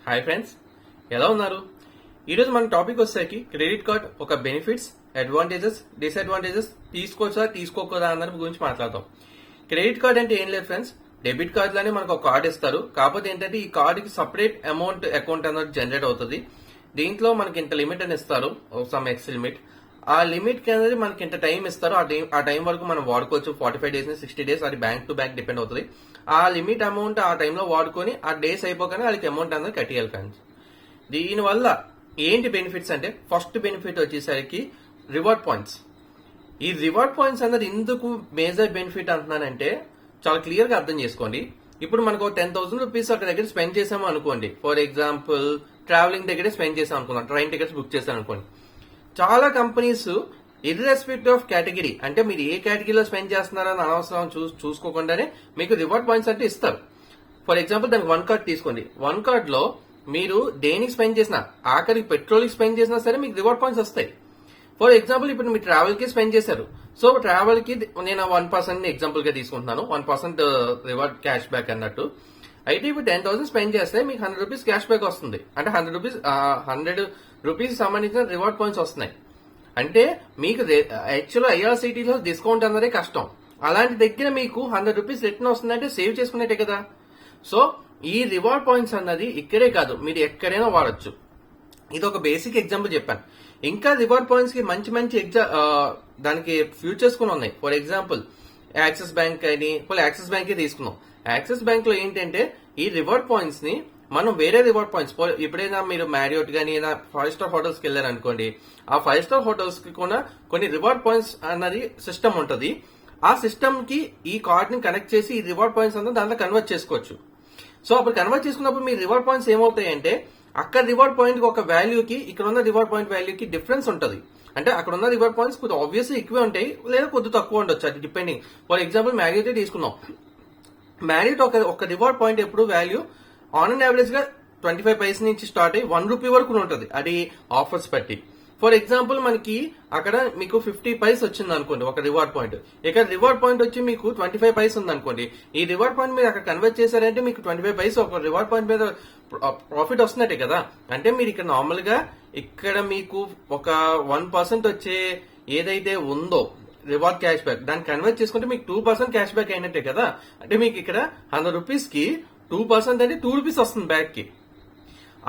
Hi friends, ఎలా ఉన్నారు? ఈరోజు మన టాపిక్ వచ్చేసరికి క్రెడిట్ కార్డ్ ఒక బెనిఫిట్స్, అడ్వాంటేజెస్, డిసడ్వాంటేజెస్ తీసుకోవచ్చా తీసుకోకూడదా అన్న గురించి మాట్లాడతాం. క్రెడిట్ కార్డ్ అంటే ఏం లేదు ఫ్రెండ్స్, డెబిట్ కార్డ్ లానే మనకు ఒక కార్డ్ ఇస్తారు. కాకపోతే ఏంటంటే ఈ కార్డుకి సపరేట్ అమౌంట్ అకౌంట్ అనేది జనరేట్ అవుతుంది. దీంట్లో మనకి ఇంత లిమిట్ అని ఇస్తారు, సమ్ ఎక్స్ లిమిట్. ఆ లిమిట్ కి అనేది మనకి ఇంత టైం ఇస్తారు. ఆ టైం వరకు మనం వాడుకోవచ్చు. 45 days 60 days, అది బ్యాంక్ టు బ్యాంక్ డిపెండ్ అవుతుంది. ఆ లిమిట్ అమౌంట్ ఆ టైంలో వాడుకొని ఆ డేస్ అయిపోగానే వాళ్ళకి అమౌంట్ అనేది కట్టియాలి. కానీ దీనివల్ల ఏంటి బెనిఫిట్స్ అంటే, ఫస్ట్ బెనిఫిట్ వచ్చేసరికి రివార్డ్ పాయింట్స్. ఈ రివార్డ్ పాయింట్స్ అనేది ఎందుకు మేజర్ బెనిఫిట్ అంటున్నానంటే చాలా క్లియర్ గా అర్థం చేసుకోండి. ఇప్పుడు మనకు 10,000 రూపీస్ అక్కడ దగ్గర స్పెండ్ చేసాము అనుకోండి. ఫర్ ఎగ్జాంపుల్ ట్రావెలింగ్ దగ్గరే స్పెండ్ చేసాం అనుకున్నాం, ట్రైన్ టికెట్స్ బుక్ చేశాను అనుకోండి. చాలా కంపెనీస్ ఇర్రెస్పెక్టివ్ ఆఫ్ కేటగిరీ, అంటే మీరు ఏ కేటగిరీలో స్పెండ్ చేస్తున్నారని అనవసరం చూసుకోకుండానే మీకు రివార్డ్ పాయింట్స్ అంటే ఇస్తారు. ఫర్ ఎగ్జాంపుల్ దానికి 1 కార్డ్ తీసుకోండి. 1 కార్డ్ లో మీరు దేనికి స్పెండ్ చేసినా, ఆఖరికి పెట్రోల్ కి స్పెండ్ చేసినా సరే మీకు రివార్డ్ పాయింట్స్ వస్తాయి. ఫర్ ఎగ్జాంపుల్ ఇప్పుడు మీరు ట్రావెల్ కి స్పెండ్ చేశారు. సో ట్రావెల్ కి నేను 1% ఎగ్జాంపుల్ గా తీసుకుంటున్నాను, 1% రివార్డ్ క్యాష్ బ్యాక్ అన్నట్టు. అయితే ఇప్పుడు 10,000 స్పెండ్ చేస్తే మీకు 100 రూపీస్ క్యాష్ బ్యాక్ వస్తుంది. అంటే 100 రూపీస్ సంబంధించిన రివార్డ్ పాయింట్స్ వస్తున్నాయి. అంటే మీకు యాక్చువల్ ఐఆర్సిటీలో డిస్కౌంట్ అన్నదే కష్టం. అలాంటి దగ్గర మీకు 100 రూపీస్ రిటర్న్ వస్తుందంటే సేవ్ చేసుకునేటే కదా. సో ఈ రివార్డ్ పాయింట్స్ అన్నది ఇక్కడే కాదు, మీరు ఎక్కడైనా వాడచ్చు. ఇది ఒక బేసిక్ ఎగ్జాంపుల్ చెప్పాను. ఇంకా రివార్డ్ పాయింట్స్ కి మంచి మంచి దానికి ఫ్యూచర్స్ కూడా ఉన్నాయి. ఫర్ ఎగ్జాంపుల్ యాక్సిస్ బ్యాంక్ అని, యాక్సిస్ బ్యాంక్ తీసుకున్నాం. యాక్సిస్ బ్యాంక్ లో ఏంటంటే ఈ రివార్డ్ పాయింట్స్ ని మనం వేరే రివార్డ్ పాయింట్స్, ఎప్పుడైనా మీరు మ్యారియోట్ గానీ 5 స్టార్ హోటల్స్ కి వెళ్ళారు అనుకోండి, ఆ 5 స్టార్ హోటల్స్ కి కూడా కొన్ని రివార్డ్ పాయింట్స్ అన్నది సిస్టమ్ ఉంటది. ఆ సిస్టమ్ కి ఈ కార్డ్ ని కనెక్ట్ చేసి ఈ రివార్డ్ పాయింట్స్ అన్నది దాంట్లో కన్వర్ట్ చేసుకోవచ్చు. సో అప్పుడు కన్వర్ట్ చేసుకున్నప్పుడు మీ రివార్డ్ పాయింట్స్ ఏమవుతాయంటే, అక్కడ రివార్డ్ పాయింట్ ఒక వాల్యూకి ఇక్కడ ఉన్న రివార్డ్ పాయింట్ వాల్యూకి డిఫరెన్స్ ఉంటుంది. అంటే అక్కడ ఉన్న రివార్డ్ పాయింట్స్ కొద్దిగా ఆబ్వియస్లీ ఎక్కువే ఉంటాయి, లేదా కొద్దిగా తక్కువ ఉండొచ్చు, అది డిపెండింగ్. ఫర్ ఎగ్జాంపుల్ మ్యారియోట్ తీసుకున్నాం. మ్యారియోట్ ఒక రివార్డ్ పాయింట్ ఎప్పుడు వాల్యూ ఆన్ అండ్ యావరేజ్ గా 25 పైస నుంచి స్టార్ట్ అయ్యి 1 రూపీ వరకు ఉంటుంది, అది ఆఫర్స్ బట్టి. ఫర్ ఎగ్జాంపుల్ మనకి అక్కడ మీకు 50 పైస్ వచ్చింది అనుకోండి ఒక రివార్డ్ పాయింట్. ఇక్కడ రివార్డ్ పాయింట్ వచ్చి మీకు 25 పైస్ ఉంది అనుకోండి. ఈ రివార్డ్ పాయింట్ మీరు అక్కడ కన్వర్ట్ చేశారంటే మీకు 25 పైస్ ఒక రివార్డ్ పాయింట్ మీద ప్రాఫిట్ వస్తున్నట్టే కదా. అంటే మీరు ఇక్కడ నార్మల్ గా ఇక్కడ మీకు ఒక 1% వచ్చే ఏదైతే ఉందో రివార్డ్ క్యాష్ బ్యాక్, దాన్ని కన్వర్ట్ చేసుకుంటే మీకు 2% క్యాష్ బ్యాక్ అయినట్టే కదా. అంటే మీకు ఇక్కడ 100 రూపీస్ కి 2% అంటే 2 రూపీస్ వస్తుంది బ్యాక్ కి.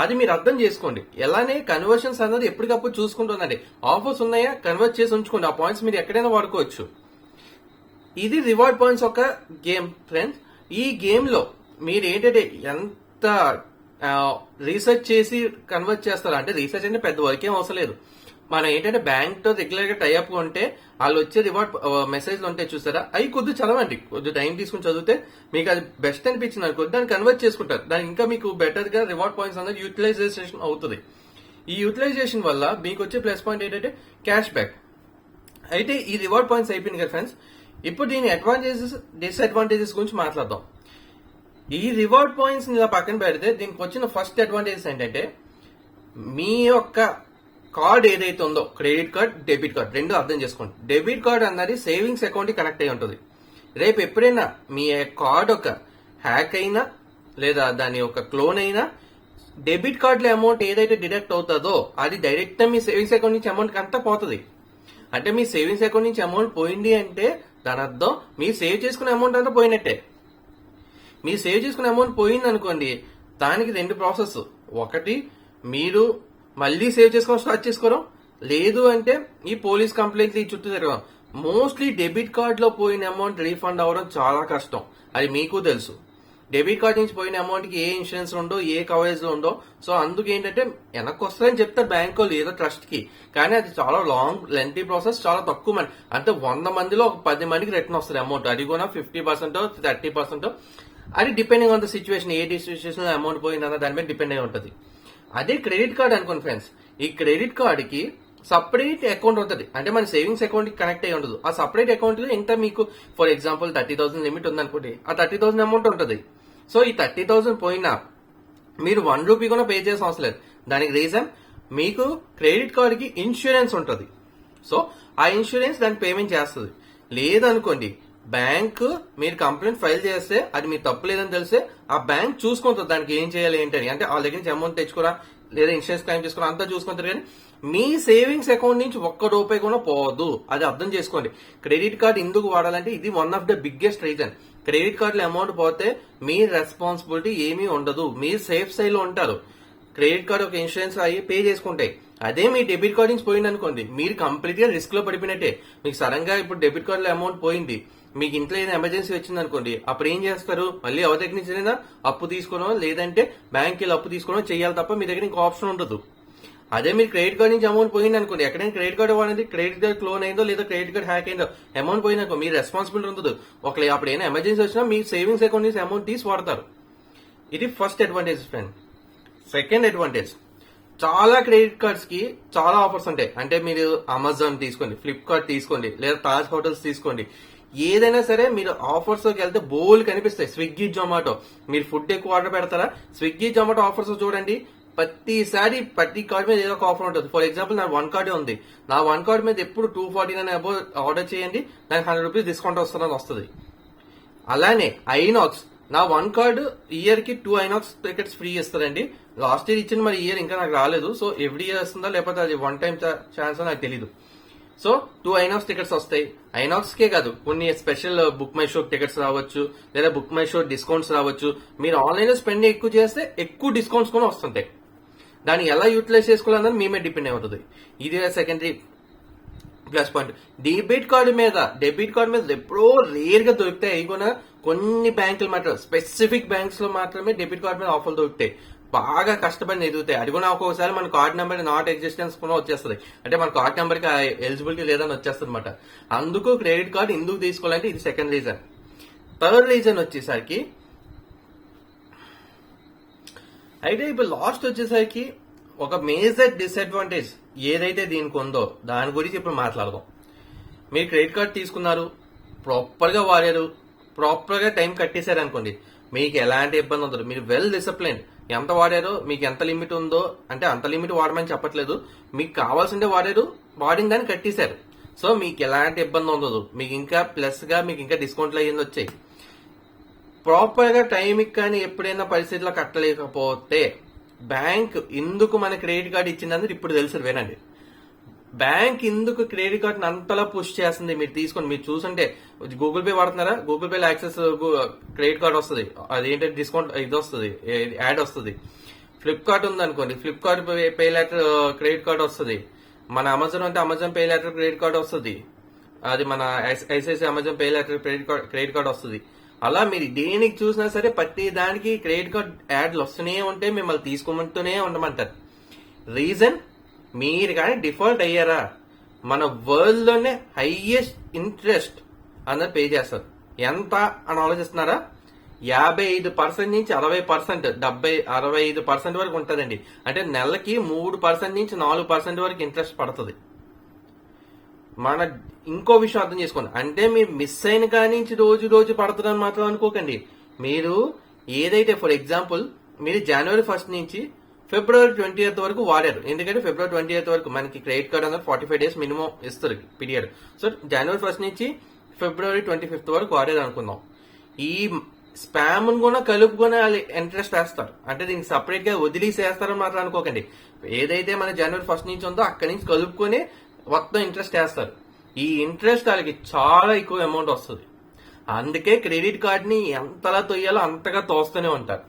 అది మీరు అర్థం చేసుకోండి. ఎలానే కన్వర్షన్స్ అన్నది ఎప్పటికప్పుడు చూసుకుంటుందండి. ఆఫర్స్ ఉన్నాయా, కన్వర్ట్ చేసి ఉంచుకోండి. ఆ పాయింట్స్ మీరు ఎక్కడైనా వాడుకోవచ్చు. ఇది రివార్డ్ పాయింట్స్ ఒక గేమ్ ఫ్రెండ్స్. ఈ గేమ్ లో మీరు ఏంటంటే ఎంత రీసెర్చ్ చేసి కన్వర్ట్ చేస్తారు అంటే, రీసెర్చ్ అంటే పెద్ద వర్కేం అవసరం లేదు. మనం ఏంటంటే బ్యాంక్ తో రెగ్యులర్ గా టైఅప్ ఉంటే వాళ్ళు వచ్చే రివార్డ్ మెసేజ్లు ఉంటాయి చూసారా, అవి కొద్దిగా చదవండి. కొద్దిగా టైం తీసుకుని చదివితే మీకు అది బెస్ట్ అనిపించింది అనుకో, దాన్ని కన్వర్ట్ చేసుకుంటారు. దానికి ఇంకా మీకు బెటర్ గా రివార్డ్ పాయింట్స్ అనేది యూటిలైజేషన్ అవుతుంది. ఈ యూటిలైజేషన్ వల్ల మీకు వచ్చే ప్లస్ పాయింట్ ఏంటంటే క్యాష్ బ్యాక్. అయితే ఈ రివార్డ్ పాయింట్స్ అయిపోయింది కదా ఫ్రెండ్స్. ఇప్పుడు దీని అడ్వాంటేజెస్, డిసడ్వాంటేజెస్ గురించి మాట్లాడదాం. ఈ రివార్డ్ పాయింట్స్ ఇలా పక్కన పెడితే దీనికి వచ్చిన ఫస్ట్ అడ్వాంటేజెస్ ఏంటంటే, మీ యొక్క కార్డ్ ఏదైతే ఉందో, క్రెడిట్ కార్డ్, డెబిట్ కార్డ్, రెండు అర్థం చేసుకోండి. డెబిట్ కార్డ్ అన్నది సేవింగ్స్ అకౌంట్ కి కనెక్ట్ అయి ఉంటుంది. రేపు ఎప్పుడైనా మీ కార్డ్ ఒక హ్యాక్ అయినా లేదా దాని ఒక క్లోన్ అయినా, డెబిట్ కార్డ్ లో అమౌంట్ ఏదైతే డిడక్ట్ అవుతుందో అది డైరెక్ట్ మీ సేవింగ్స్ అకౌంట్ నుంచి అమౌంట్ అంతా పోతుంది. అంటే మీ సేవింగ్స్ అకౌంట్ నుంచి అమౌంట్ పోయింది అంటే దాని అర్థం మీరు సేవ్ చేసుకునే అమౌంట్ అంతా పోయినట్టే. మీరు సేవ్ చేసుకునే అమౌంట్ పోయింది అనుకోండి, దానికి 2 ప్రాసెస్. ఒకటి, మీరు మళ్ళీ సేవ్ చేసుకోవడం స్టార్ట్ చేసుకోవడం, లేదు అంటే ఈ పోలీస్ కంప్లైంట్ ఈ చుట్టూ తిరగడం. మోస్ట్లీ డెబిట్ కార్డ్ లో పోయిన అమౌంట్ రీఫండ్ అవ్వడం చాలా కష్టం, అది మీకు తెలుసు. డెబిట్ కార్డ్ నుంచి పోయిన అమౌంట్ కి ఏ ఇన్సూరెన్స్ ఉండో, ఏ కవరేజ్ లో ఉండో. సో అందుకు ఏంటంటే వెనక్కి వస్తుందని చెప్తారు బ్యాంక్ వాళ్ళు ఏదో ట్రస్ట్ కి, కానీ అది చాలా లాంగ్ లెంతీ ప్రాసెస్, చాలా తక్కువ మంది, అంటే 100 మందిలో ఒక 10 మందికి రిటర్న్ వస్తుంది అమౌంట్. అది కూడా 50%, 30%, అది depending on the situation. A situation లో అమౌంట్ పోయిందన్న దాని మీద డిపెండ్ అయి ఉంటుంది. అదే క్రెడిట్ కార్డ్ అనుకోండి ఫ్రెండ్స్, ఈ క్రెడిట్ కార్డ్ కి సపరేట్ అకౌంట్ ఉంటుంది. అంటే మన సేవింగ్స్ అకౌంట్ కి కనెక్ట్ అయ్యి ఉండదు. ఆ సపరేట్ అకౌంట్ లో ఎంత మీకు ఫర్ ఎగ్జాంపుల్ 30,000 లిమిట్ ఉందనుకోండి, ఆ 30,000 అమౌంట్ ఉంటుంది. సో ఈ 30,000 పోయినా మీరు 1 రూపీ కూడా పే చేయాల్సిన అవసరం లేదు. దానికి రీజన్ మీకు క్రెడిట్ కార్డ్ కి ఇన్సూరెన్స్ ఉంటుంది. సో ఆ ఇన్సూరెన్స్ దానికి పేమెంట్ చేస్తుంది. లేదనుకోండి, బ్యాంక్ మీరు కంప్లైంట్ ఫైల్ చేస్తే అది మీ తప్పు లేదని తెలిస్తే ఆ బ్యాంక్ చూసుకుంటుంది దానికి ఏం చేయాలి ఏంటని. అంటే వాళ్ళ దగ్గర నుంచి అమౌంట్ తెచ్చుకోరా లేదా ఇన్సూరెన్స్ క్లెయిమ్ చేసుకోరా అంతా చూసుకుంటారు. కానీ మీ సేవింగ్స్ అకౌంట్ నుంచి ₹1 కూడా పోవద్దు. అది అర్థం చేసుకోండి. క్రెడిట్ కార్డ్ ఎందుకు వాడాలంటే ఇది one of the biggest reason. Credit కార్డులో అమౌంట్ పోతే మీ రెస్పాన్సిబిలిటీ ఏమీ ఉండదు, మీరు సేఫ్ సైడ్ లో ఉంటారు. క్రెడిట్ కార్డ్ ఒక ఇన్సూరెన్స్ అయ్యి పే చేసుకుంటాయి. అదే మీ డెబిట్ కార్డ్ నుంచి పోయింది అనుకోండి, మీరు కంప్లీట్ గా రిస్క్ లో పడిపోయినట్టే. మీకు సడన్ గా ఇప్పుడు డెబిట్ కార్డ్ లో అమౌంట్ పోయింది, మీకు ఇంట్లో ఏదైనా ఎమర్జెన్సీ వచ్చింది అనుకోండి, అప్పుడు ఏం చేస్తారు? మళ్ళీ ఎవరి దగ్గర నుంచి అప్పు తీసుకోవడం లేదంటే బ్యాంక్ వెళ్ళి అప్పు తీసుకోవడం చేయాలి తప్ప మీ దగ్గర ఇంకో ఆప్షన్ ఉండదు. అదే మీరు క్రెడిట్ కార్డ్ నుంచి అమౌంట్ పోయింది అనుకోండి, ఎక్కడైనా క్రెడిట్ కార్డ్ ఇవ్వాలంటే క్రెడిట్ కార్డ్ క్లోన్ అయిందో లేదా క్రెడిట్ కార్డ్ హ్యాక్ అయిందో అమౌంట్ పోయింది అనుకో, మీ రెస్పాన్సిబిలిటీ ఉండదు. ఒకవేళ అప్పుడు ఏమైనా ఎమర్జెన్సీ వచ్చినా మీ సేవింగ్స్ అకౌంట్ నుంచి అమౌంట్ తీసి వాడతారు. ఇది first advantage friend. Second advantage, చాలా క్రెడిట్ కార్డ్స్ కి చాలా ఆఫర్స్ ఉంటాయి. అంటే మీరు అమెజాన్ తీసుకోండి, ఫ్లిప్కార్ట్ తీసుకోండి, లేదా తాజ్ హోటల్స్ తీసుకోండి, ఏదైనా సరే మీరు ఆఫర్స్ లోకి వెళ్తే బోల్ కనిపిస్తాయి. స్విగ్గీ జొమాటో, మీరు ఫుడ్ ఎక్కువ ఆర్డర్ పెడతారా, స్విగ్గీ జొమాటో ఆఫర్స్ చూడండి. ప్రతి కార్డ్ మీద ఏదో ఒక ఆఫర్ ఉంటుంది. ఫర్ ఎగ్జాంపుల్ నా 1 కార్డే ఉంది, నా 1 కార్డ్ మీద ఎప్పుడు 249 అబౌవ్ ఆర్డర్ చేయండి, నాకు ₹100 డిస్కౌంట్ వస్తుంది. అలానే ఐనాక్స్, నా 1 కార్డు ఇయర్ కి 2 ఐనాక్స్ టికెట్స్ ఫ్రీ ఇస్తారండి. లాస్ట్ ఇయర్ ఇచ్చింది, మరి ఇయర్ ఇంకా నాకు రాలేదు. సో ఎవ్రీ ఇయర్ వస్తుందా లేకపోతే అది వన్ టైం ఛాన్స్ నాకు తెలీదు. సో 2 ఐనాక్స్ టికెట్స్ వస్తాయి. ఐనాక్స్ కే కాదు, కొన్ని special book my show tickets రావచ్చు, లేదా బుక్ మై షో డిస్కౌంట్స్ రావచ్చు. మీరు ఆన్లైన్ లో స్పెండ్ ఎక్కువ చేస్తే ఎక్కువ డిస్కౌంట్స్ కూడా వస్తుంటాయి. దాన్ని ఎలా యూటిలైజ్ చేసుకోవాలన్నది మీ మీద డిపెండ్ అవుతుంది. ఇది secondary plus point. Debit card మీద ఎప్పుడో రేర్ గా దొరుకుతాయి. అవి కూడా కొన్ని బ్యాంకులు మాత్రం, స్పెసిఫిక్ బ్యాంక్స్ లో మాత్రమే డెబిట్ కార్డు మీద ఆఫర్లు దొరుకుతాయి. బాగా కష్టపడి ఎదుగుతాయి. అది కూడా ఒక్కొక్కసారి మన కార్డ్ నెంబర్ నాట్ ఎగ్జిస్టెన్స్ కూడా వచ్చేస్తుంది. అంటే మన కార్డ్ నెంబర్ కి ఎలిజిబిలిటీ లేదని వచ్చేస్తుంది అనమాట. అందుకు క్రెడిట్ కార్డు ఎందుకు తీసుకోవాలంటే ఇది సెకండ్ రీజన్. థర్డ్ రీజన్ వచ్చేసరికి, అయితే ఇప్పుడు లాస్ట్ వచ్చేసరికి ఒక మేజర్ డిసడ్వాంటేజ్ ఏదైతే దీనికి ఉందో దాని గురించి ఇప్పుడు మాట్లాడదాం. మీరు క్రెడిట్ కార్డ్ తీసుకున్నారు, ప్రాపర్ గా వాడారు, ప్రాపర్ గా టైం కట్టేశారు అనుకోండి, మీకు ఎలాంటి ఇబ్బంది ఉండదు. మీరు వెల్ డిసిప్లైన్, ఎంత వాడారో, మీకు ఎంత లిమిట్ ఉందో, అంటే అంత లిమిట్ వాడమని చెప్పట్లేదు, మీకు కావాల్సిందే వాడారు, వాడిన దాన్ని కట్టేశారు. సో మీకు ఎలాంటి ఇబ్బంది ఉండదు. మీకు ఇంకా ప్లస్ గా మీకు ఇంకా డిస్కౌంట్లు అయ్యింది వచ్చాయి. ప్రాపర్ గా టైంకి కానీ ఎప్పుడైనా పరిస్థితిలో కట్టలేకపోతే బ్యాంక్ ఎందుకు మన క్రెడిట్ కార్డు ఇచ్చిందని ఇప్పుడు తెలుసు. వినండి, బ్యాంక్ ఎందుకు క్రెడిట్ కార్డుని అంతలా పుష్ చేస్తుంది మీరు తీసుకొని. మీరు చూసుంటే గూగుల్ పే వాడుతున్నారా, గూగుల్ పేలో యాక్సెస్ క్రెడిట్ కార్డ్ వస్తుంది, అదేంటంటే డిస్కౌంట్ ఇది వస్తుంది, యాడ్ వస్తుంది. ఫ్లిప్కార్ట్ ఉంది అనుకోండి, Flipkart pay letter credit card వస్తుంది. మన అమెజాన్ అంటే Amazon pay letter credit card వస్తుంది. అది మన ICICI Amazon pay letter credit card వస్తుంది. అలా మీరు దేనికి చూసినా సరే ప్రతి దానికి క్రెడిట్ కార్డ్ యాడ్లు వస్తూనే ఉంటే మిమ్మల్ని తీసుకోమంటూనే ఉండమంటారు. రీజన్, మీరు కానీ డిఫాల్ట్ అయ్యారా, మన వరల్డ్ లోనే హైయెస్ట్ ఇంట్రెస్ట్ అన్నది పే చేస్తారు. ఎంత అని ఆలోచిస్తున్నారా? 55% నుంచి 60%, 65% వరకు ఉంటుందండి. అంటే నెలకి 3% నుంచి 4% వరకు ఇంట్రెస్ట్ పడుతుంది. మన ఇంకో విషయం అర్థం చేసుకోండి, అంటే మీరు మిస్ అయిన కాడి నుంచి రోజు పడుతుందని మాత్రం అనుకోకండి. మీరు ఏదైతే ఫర్ ఎగ్జాంపుల్ మీరు జనవరి 1 నుంచి ఫిబ్రవరి 20th వరకు వాడారు, ఎందుకంటే ఫిబ్రవరి 20th వరకు మనకి క్రెడిట్ కార్డ్ అనేది 45 days మినిమం ఇస్తారు పీరియడ్. సో జనవరి 1 నుంచి ఫిబ్రవరి 25th వరకు వాడారు అనుకుందాం. ఈ స్పామ్ కూడా కలుపుకొని వాళ్ళు ఇంట్రెస్ట్ వేస్తారు, అంటే దీనికి సపరేట్ గా వదిలేసేస్తారని మాత్రం అనుకోకండి. ఏదైతే మన జనవరి 1 నుంచి ఉందో అక్కడి నుంచి కలుపుకొని మొత్తం ఇంట్రెస్ట్ వేస్తారు. ఈ ఇంట్రెస్ట్ వాళ్ళకి చాలా ఎక్కువ అమౌంట్ వస్తుంది. అందుకే క్రెడిట్ కార్డ్ ని ఎంతలా తొయ్యాలో అంతగా తోస్తూనే ఉంటారు.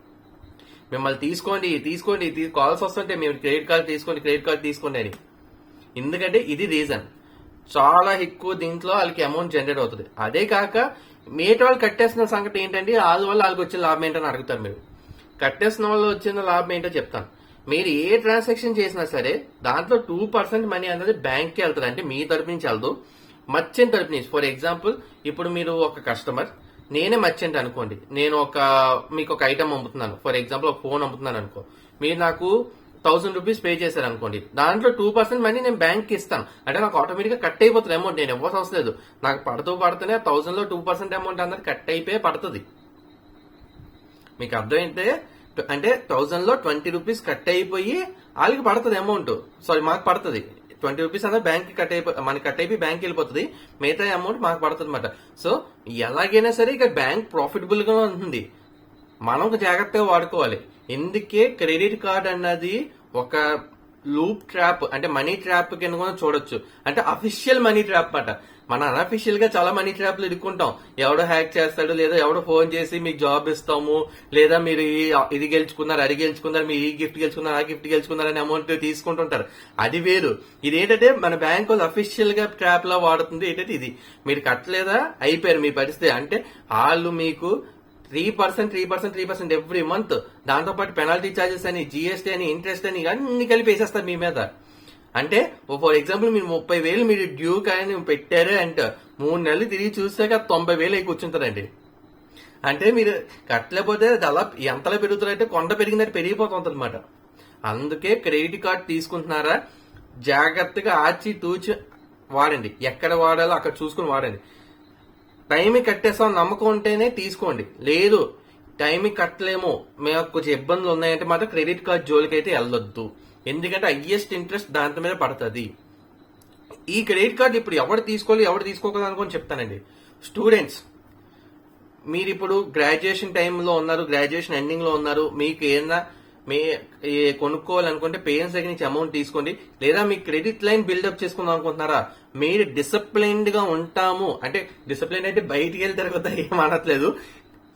మిమ్మల్ని తీసుకోండి కాల్స్ వస్తుంటే మీరు క్రెడిట్ కార్డ్ తీసుకోండి అని. ఎందుకంటే ఇది రీజన్, చాలా ఎక్కువ దీంట్లో వాళ్ళకి అమౌంట్ జనరేట్ అవుతుంది. అదే కాక మేట వాళ్ళు కట్టేస్తున్న సంగతి ఏంటంటే వాళ్ళకి వచ్చిన లాభం ఏంటని అడుగుతారు. మీరు కట్టేసిన వాళ్ళు వచ్చిన లాభం ఏంటో చెప్తాను. మీరు ఏ ట్రాన్సాక్షన్ చేసినా సరే దాంట్లో 2% మనీ అనేది బ్యాంక్ కి వెళ్తుంది. అంటే మీ తరపు నుంచి వెళ్దు, మర్చెంట్ తరపు నుంచి. ఫర్ ఎగ్జాంపుల్ ఇప్పుడు మీరు ఒక కస్టమర్, నేనే మర్చెంట్ అనుకోండి, నేను మీకు ఒక ఐటమ్ అమ్ముతున్నాను, ఫర్ ఎగ్జాంపుల్ ఒక ఫోన్ అమ్ముతున్నాను అనుకో, మీరు నాకు 1000 రూపీస్ పే చేశారు అనుకోండి, దాంట్లో 2% మనీ నేను బ్యాంక్ కి ఇస్తాను. అంటే నాకు ఆటోమేటిక్ గా కట్ అయిపోతుంది అమౌంట్, నేను ఇవ్వాల్సిన అవసరం లేదు. నాకు పడుతూనే 1000 లో 2% అమౌంట్ అందరికి కట్ అయిపోయి పడుతుంది. మీకు అర్థమైతే, అంటే 1000 లో 20 రూపీస్ కట్ అయిపోయి వాళ్ళకి పడుతుంది అమౌంట్, సారీ మాకు పడుతుంది రూపీస్ అన్న బ్యాంక్ మనకి కట్ అయిపోయి బ్యాంక్ వెళ్ళిపోతుంది, మిగతా అమౌంట్ మాకు పడుతుంది అనమాట. సో ఎలాగైనా సరే ఇక బ్యాంక్ ప్రాఫిటబుల్ గా ఉంటుంది, మనం జాగ్రత్తగా వాడుకోవాలి. ఎందుకే క్రెడిట్ కార్డ్ అన్నది ఒక లూప్ ట్రాప్, అంటే మనీ ట్రాప్ కింద కూడా చూడొచ్చు. అంటే అఫీషియల్ మనీ ట్రాప్ అన్నమాట. మనం అనఫీషియల్ గా చాలా మనీ ట్రాప్లు ఇరుక్కుంటాం. ఎవడో హ్యాక్ చేస్తాడు, లేదా ఎవడో ఫోన్ చేసి మీకు జాబ్ ఇస్తాము, లేదా మీరు ఇది గెలుచుకున్నారు, అది గెలుచుకున్నారు, మీరు ఈ గిఫ్ట్ గెలుచుకున్నారు, ఆ గిఫ్ట్ గెలుచుకున్నారు అనే అమౌంట్ తీసుకుంటుంటారు. అది వేరు. ఇది ఏంటంటే మన బ్యాంక్ వాళ్ళు అఫీషియల్ గా ట్రాప్ లా వాడుతుంది. ఏంటంటే ఇది మీరు కట్టలేదా అయిపోయారు మీ పరిస్థితి. అంటే వాళ్ళు మీకు 3% ఎవ్రీ మంత్, దాంతో పాటు పెనాల్టీ ఛార్జెస్ అని, జిఎస్టీ అని, ఇంట్రెస్ట్ అని అన్ని కలిపి వేసేస్తారు మీ మీద. అంటే ఫర్ ఎగ్జాంపుల్ మీరు 30,000 మీరు డ్యూ కానీ పెట్టారు అంటే 3 నెలలు తిరిగి చూసాక 90,000 అయి కూర్చుంటారండి. అంటే మీరు కట్టలేకపోతే అది అలా ఎంతలా పెరుగుతారంటే కొండ పెరిగినట్టు పెరిగిపోతుంది అనమాట. అందుకే క్రెడిట్ కార్డ్ తీసుకుంటున్నారా జాగ్రత్తగా ఆచి తూచి వాడండి. ఎక్కడ వాడాలో అక్కడ చూసుకుని వాడండి. టైంకి కట్టేస్తాం నమ్మకం ఉంటేనే తీసుకోండి. లేదు టైంకి కట్టలేము, మేము కొంచెం ఇబ్బందులు ఉన్నాయంటే మాత్రం క్రెడిట్ కార్డ్ జోలికి అయితే వెళ్ళొద్దు. ఎందుకంటే హైయెస్ట్ ఇంట్రెస్ట్ దాంతో మీద పడుతుంది. ఈ క్రెడిట్ కార్డు ఇప్పుడు ఎవరు తీసుకోవాలి ఎవరు తీసుకోకూడదు అనుకుని చెప్తానండి. స్టూడెంట్స్, మీరు ఇప్పుడు గ్రాడ్యుయేషన్ టైంలో ఉన్నారు, గ్రాడ్యుయేషన్ ఎండింగ్ లో ఉన్నారు, మీకు ఏదైనా కొనుక్కోవాలనుకుంటే పేరెంట్స్ దగ్గర నుంచి అమౌంట్ తీసుకోండి. లేదా మీ క్రెడిట్ లైన్ బిల్డప్ చేసుకుందాం అనుకుంటున్నారా, మీరు డిసిప్లైన్డ్ గా ఉంటాము అంటే, డిసిప్లైన్ అంటే బయటికి వెళ్ళి తిరగతా ఏమనట్లేదు,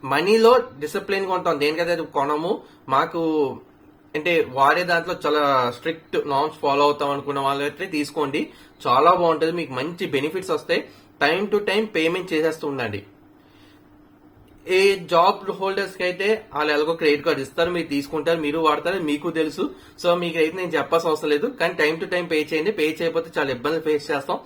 మనీలో డిసిప్లైన్ గా ఉంటాం. దేనికైతే కొనము, మాకు అంటే వాడే దాంట్లో చాలా స్ట్రిక్ట్ నార్మ్స్ ఫాలో అవుతాం అనుకున్న వాళ్ళైతే తీసుకోండి. చాలా బాగుంటుంది, మీకు మంచి బెనిఫిట్స్ వస్తాయి. టైం టు టైం పేమెంట్ చేసేస్తూ ఉండండి. ఏ జాబ్ హోల్డర్స్ కి అయితే వాళ్ళు ఎలాగో క్రెడిట్ కార్డు ఇస్తారు, మీరు తీసుకుంటారు, మీరు వాడతారు, మీకు తెలుసు. సో మీకు అయితే నేను చెప్పాల్సిన అవసరం లేదు. కానీ టైం టు టైం పే చేయండి. పే చేయకపోతే చాలా ఇబ్బందులు ఫేస్ చేస్తాం.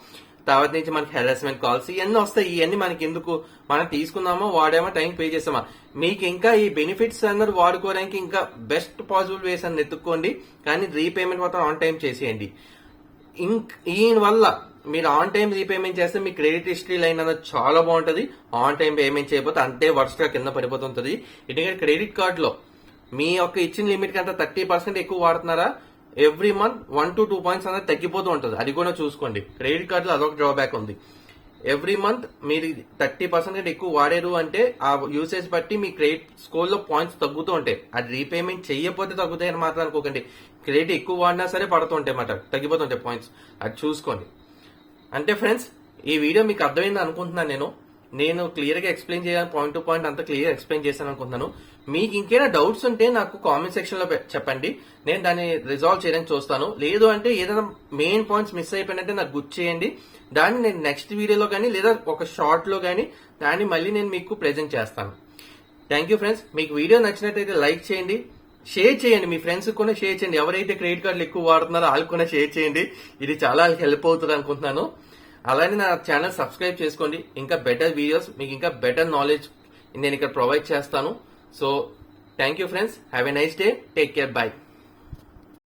తర్వాత నుంచి మనకి హెరాస్మెంట్ కాల్స్ ఇవన్నీ వస్తాయి. ఇవన్నీ మనకి ఎందుకు, మనం తీసుకున్నామా వాడామా టైం పే చేసామా. మీకు ఇంకా ఈ బెనిఫిట్స్ అన్నది వాడుకోవడానికి ఇంకా బెస్ట్ పాసిబుల్ వేస్ అని ఎత్తుక్కోండి. కానీ రీపేమెంట్ మాత్రం ఆన్ టైం చేసేయండి. ఈ వల్ల మీరు ఆన్ టైం రీపేమెంట్ చేస్తే మీ క్రెడిట్ హిస్టరీ లైన్ అన్నది చాలా బాగుంటది. ఆన్ టైం పేమెంట్ చేయకపోతే అంతే వర్స్ట్ గా కింద పడిపోతుంటది. ఎందుకంటే క్రెడిట్ కార్డ్ లో మీ యొక్క ఇచ్చిన లిమిట్ కంటే 30% ఎక్కువ వాడుతున్నారా, ఎవ్రీ మంత్ 1 to 2 పాయింట్స్ అనేది తగ్గిపోతూ ఉంటుంది. అది కూడా చూసుకోండి. క్రెడిట్ కార్డులో అదొక డ్రాబ్యాక్ ఉంది. ఎవ్రీ మంత్ మీరు 30% ఎక్కువ వాడారు అంటే ఆ యూసేజ్ బట్టి మీ క్రెడిట్ స్కోర్ లో పాయింట్స్ తగ్గుతూ ఉంటాయి. అది రీపేమెంట్ చేయకపోతే తగ్గుతాయని మాత్రం అనుకోకండి. క్రెడిట్ ఎక్కువ వాడినా సరే పడుతుంటాయి అన్నమాట, తగ్గిపోతుంటాయి పాయింట్స్. అది చూసుకోండి. అంటే ఫ్రెండ్స్, ఈ వీడియో మీకు అర్థమైంది అనుకుంటున్నాను. నేను క్లియర్ గా ఎక్స్ప్లెయిన్ చేయాలి, పాయింట్ టు పాయింట్ అంతా క్లియర్ ఎక్స్ప్లెయిన్ చేశాను అనుకుంటున్నాను. మీకు ఇంకేనా డౌట్స్ ఉంటే నాకు కామెంట్ సెక్షన్ లో చెప్పండి, నేను దాన్ని రిజాల్వ్ చేయడానికి చూస్తాను. లేదు అంటే ఏదైనా మెయిన్ పాయింట్స్ మిస్ అయిపోయినట్టే నాకు గుర్తు చేయండి. దాన్ని నేను నెక్స్ట్ వీడియోలో కానీ లేదా ఒక షార్ట్ లో కానీ దాన్ని మళ్ళీ నేను మీకు ప్రెజెంట్ చేస్తాను. Thank you friends. మీకు వీడియో నచ్చినట్టయితే లైక్ చేయండి, షేర్ చేయండి, మీ ఫ్రెండ్స్ కూడా షేర్ చేయండి. ఎవరైతే క్రెడిట్ కార్డులు ఎక్కువ వాడుతున్నారో వాళ్ళకి కూడా షేర్ చేయండి. ఇది చాలా హెల్ప్ అవుతుంది అనుకుంటున్నాను. అలానే నా ఛానల్ సబ్స్క్రైబ్ చేసుకోండి. ఇంకా బెటర్ వీడియోస్, మీకు ఇంకా బెటర్ నాలెడ్జ్ నేను ఇక్కడ ప్రొవైడ్ చేస్తాను. So thank you friends. Have a nice day. Take care. By.